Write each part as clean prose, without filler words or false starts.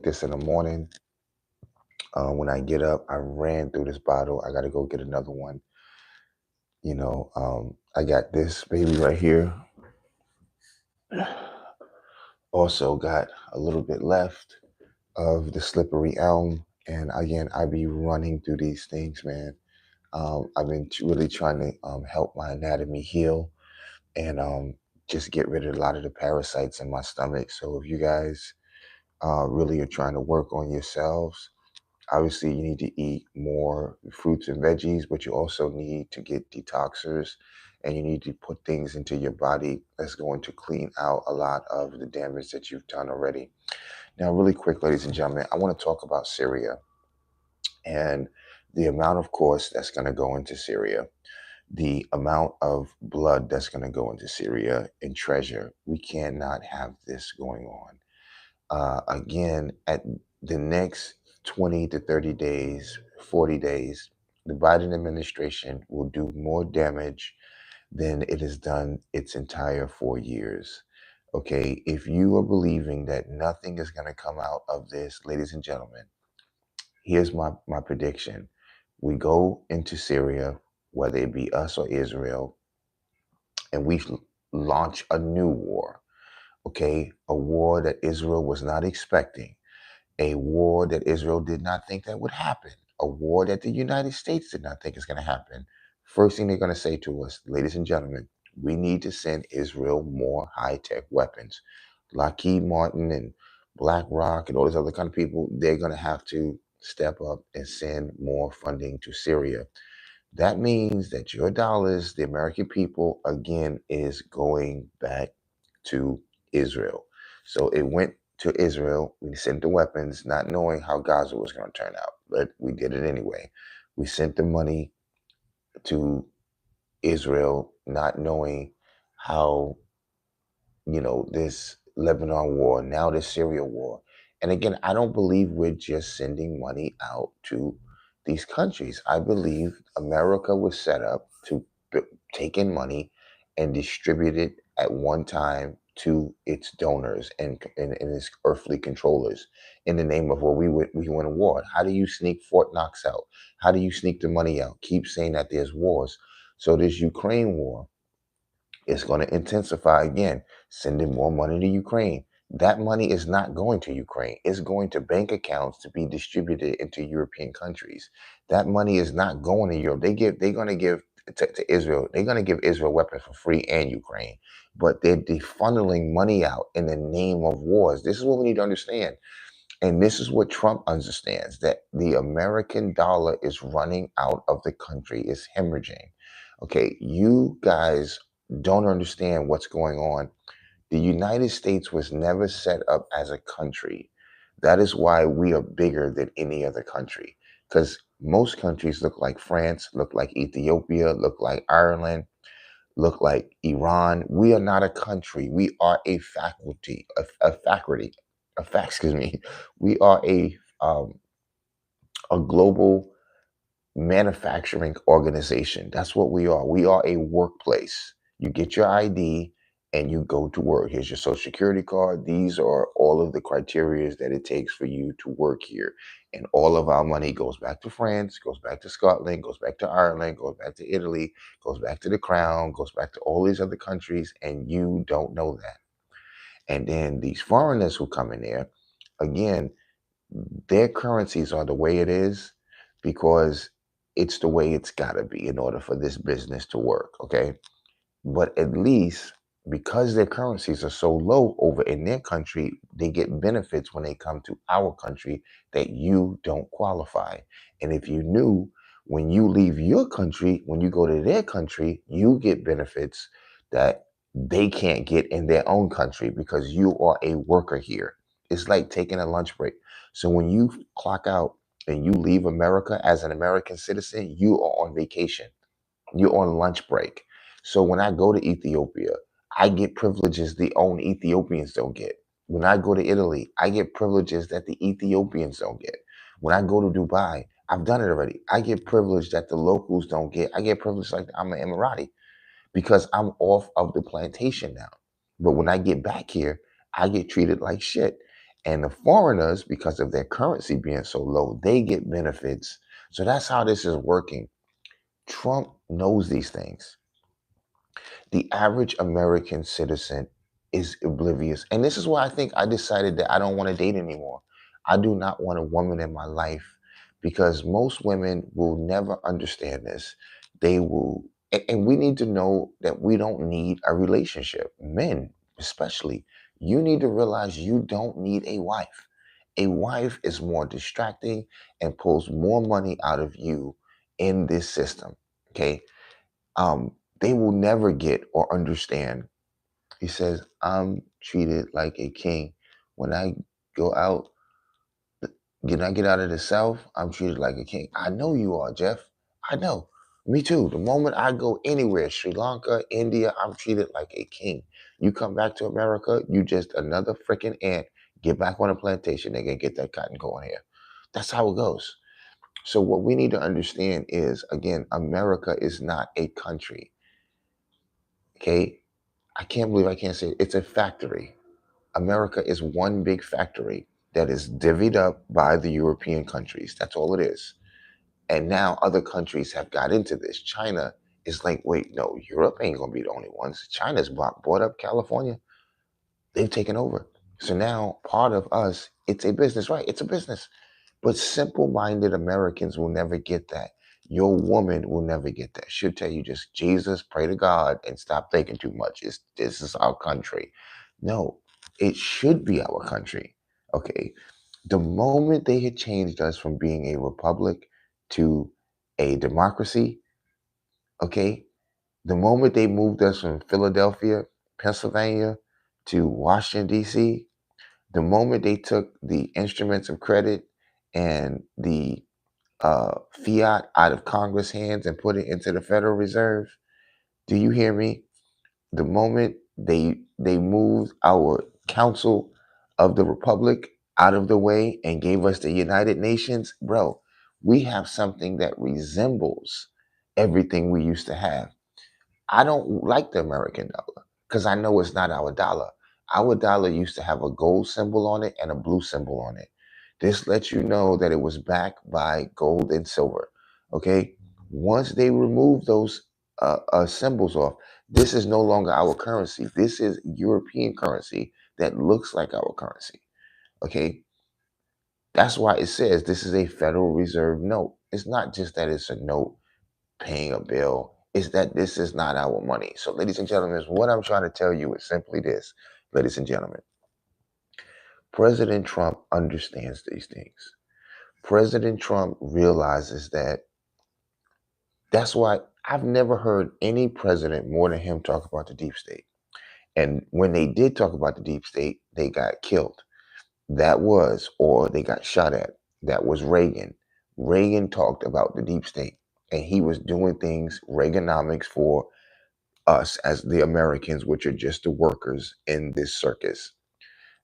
this in the morning. When I get up, I ran through this bottle. I got to go get another one. I got this baby right here. Also got a little bit left of the slippery elm. And again, I be running through these things, man. I've been really trying to help my anatomy heal and just get rid of a lot of the parasites in my stomach. So if you guys really are trying to work on yourselves, obviously you need to eat more fruits and veggies, but you also need to get detoxers and you need to put things into your body that's going to clean out a lot of the damage that you've done already. Now, really quick, ladies and gentlemen, I want to talk about Syria and the amount of course that's going to go into Syria, the amount of blood that's going to go into Syria and treasure. We cannot have this going on. Again, at the next 20 to 30 days, 40 days, the Biden administration will do more damage than it has done its entire 4 years. Okay, if you are believing that nothing is going to come out of this, ladies and gentlemen, here's my prediction. We go into Syria, whether it be us or Israel, and we launch a new war, okay? A war that Israel was not expecting, a war that Israel did not think that would happen, a war that the United States did not think is going to happen. First thing they're going to say to us, ladies and gentlemen, we need to send Israel more high-tech weapons. Lockheed Martin and BlackRock and all these other kind of people, they're going to have to step up and send more funding to Syria. That means that your dollars, the American people, again, is going back to Israel. So it went to Israel. We sent the weapons, not knowing how Gaza was going to turn out, but we did it anyway. We sent the money to Israel, not knowing how, this Lebanon war, now this Syria war. And again, I don't believe we're just sending money out to these countries. I believe America was set up to take in money and distribute it at one time to its donors and its earthly controllers in the name of what we win a war. How do you sneak Fort Knox out? How do you sneak the money out? Keep saying that there's wars. So this Ukraine war, it's going to intensify again, sending more money to Ukraine. That money is not going to Ukraine. It's going to bank accounts to be distributed into European countries. That money is not going to Europe. They're going to give to Israel. They're going to give Israel weapons for free and Ukraine, but they're defunneling money out in the name of wars. This is what we need to understand. And this is what Trump understands, that the American dollar is running out of the country, is hemorrhaging. Okay, you guys don't understand what's going on. The United States was never set up as a country. That is why we are bigger than any other country. Because most countries look like France, look like Ethiopia, look like Ireland, look like Iran. We are not a country. We are a faculty, excuse me. We are a global manufacturing organization. That's what we are. We are a workplace. You get your ID and you go to work. Here's your social security card. These are all of the criteria that it takes for you to work here. And all of our money goes back to France, goes back to Scotland, goes back to Ireland, goes back to Italy, goes back to the Crown, goes back to all these other countries, and you don't know that. And then these foreigners who come in there, again, their currencies are the way it is because it's the way it's got to be in order for this business to work. Okay. But at least because their currencies are so low over in their country, they get benefits when they come to our country that you don't qualify. And if you knew, when you leave your country, when you go to their country, you get benefits that they can't get in their own country because you are a worker here. It's like taking a lunch break. So when you clock out and you leave America as an American citizen, you are on vacation. You're on lunch break. So when I go to Ethiopia, I get privileges the own Ethiopians don't get. When I go to Italy, I get privileges that the Ethiopians don't get. When I go to Dubai, I've done it already. I get privilege that the locals don't get. I get privilege like I'm an Emirati because I'm off of the plantation now. But when I get back here, I get treated like shit. And the foreigners, because of their currency being so low, they get benefits. So that's how this is working. Trump knows these things. The average American citizen is oblivious. And this is why I think I decided that I don't want to date anymore. I do not want a woman in my life because most women will never understand this. They will, and we need to know that we don't need a relationship. Men, especially, you need to realize you don't need a wife. A wife is more distracting and pulls more money out of you in this system. Okay, they will never get or understand. He says, I'm treated like a king. When I go out, when I get out of the South, I'm treated like a king. I know you are, Jeff. I know. Me too. The moment I go anywhere, Sri Lanka, India, I'm treated like a king. You come back to America, you just another freaking ant. Get back on a plantation, they can get that cotton going here. That's how it goes. So what we need to understand is, again, America is not a country. Okay? I can't believe I can't say it. It's a factory. America is one big factory that is divvied up by the European countries. That's all it is. And now other countries have got into this. China is like, wait, no, Europe ain't gonna be the only ones. China's bought up California. They've taken over. So now part of us, it's a business, right? It's a business. But simple-minded Americans will never get that. Your woman will never get that. She'll tell you just Jesus, pray to God, and stop thinking too much. This is our country. No, it should be our country. Okay. The moment they had changed us from being a republic to a democracy, okay, the moment they moved us from Philadelphia, Pennsylvania to Washington, D.C., the moment they took the instruments of credit and the fiat out of Congress' hands and put it into the Federal Reserve, do you hear me? The moment they moved our Council of the Republic out of the way and gave us the United Nations, bro, we have something that resembles everything we used to have. I don't like the American dollar because I know it's not our dollar. Our dollar used to have a gold symbol on it and a blue symbol on it. This lets you know that it was backed by gold and silver. Okay. Once they remove those symbols off, this is no longer our currency. This is European currency that looks like our currency. Okay. That's why it says this is a Federal Reserve note. It's not just that it's a note paying a bill, is that this is not our money. So, ladies and gentlemen, what I'm trying to tell you is simply this, ladies and gentlemen. President Trump understands these things. President Trump realizes that that's why I've never heard any president more than him talk about the deep state. And when they did talk about the deep state, they got killed. That was, or they got shot at. That was Reagan. Reagan talked about the deep state, and he was doing things, Reaganomics, for us as the Americans, which are just the workers in this circus.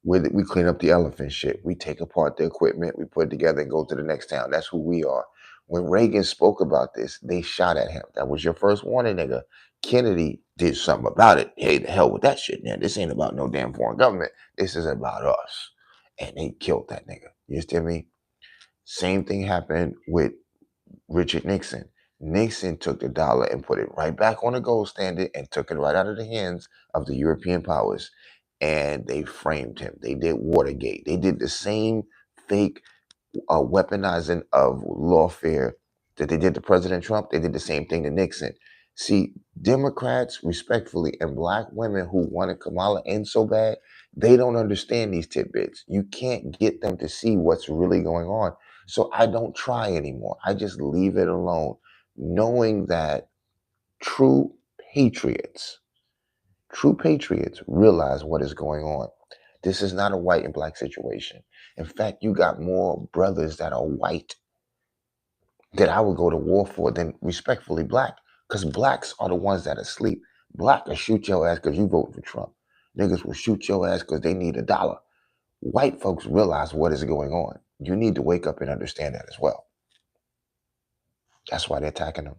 We clean up the elephant shit. We take apart the equipment, we put it together and go to the next town. That's who we are. When Reagan spoke about this, they shot at him. That was your first warning, nigga. Kennedy did something about it. Hey, the hell with that shit, man. This ain't about no damn foreign government. This is about us. And they killed that nigga. You understand me? Same thing happened with Richard Nixon. Nixon took the dollar and put it right back on the gold standard and took it right out of the hands of the European powers. And they framed him. They did Watergate. They did the same fake weaponizing of lawfare that they did to President Trump. They did the same thing to Nixon. See, Democrats, respectfully, and black women who wanted Kamala in so bad, they don't understand these tidbits. You can't get them to see what's really going on. So I don't try anymore. I just leave it alone, knowing that true patriots, true patriots realize what is going on. This is not a white and black situation. In fact, you got more brothers that are white that I would go to war for than respectfully black. Because blacks are the ones that are asleep. Black will shoot your ass because you vote for Trump. Niggas will shoot your ass because they need a dollar. White folks realize what is going on. You need to wake up and understand that as well. That's why they're attacking them.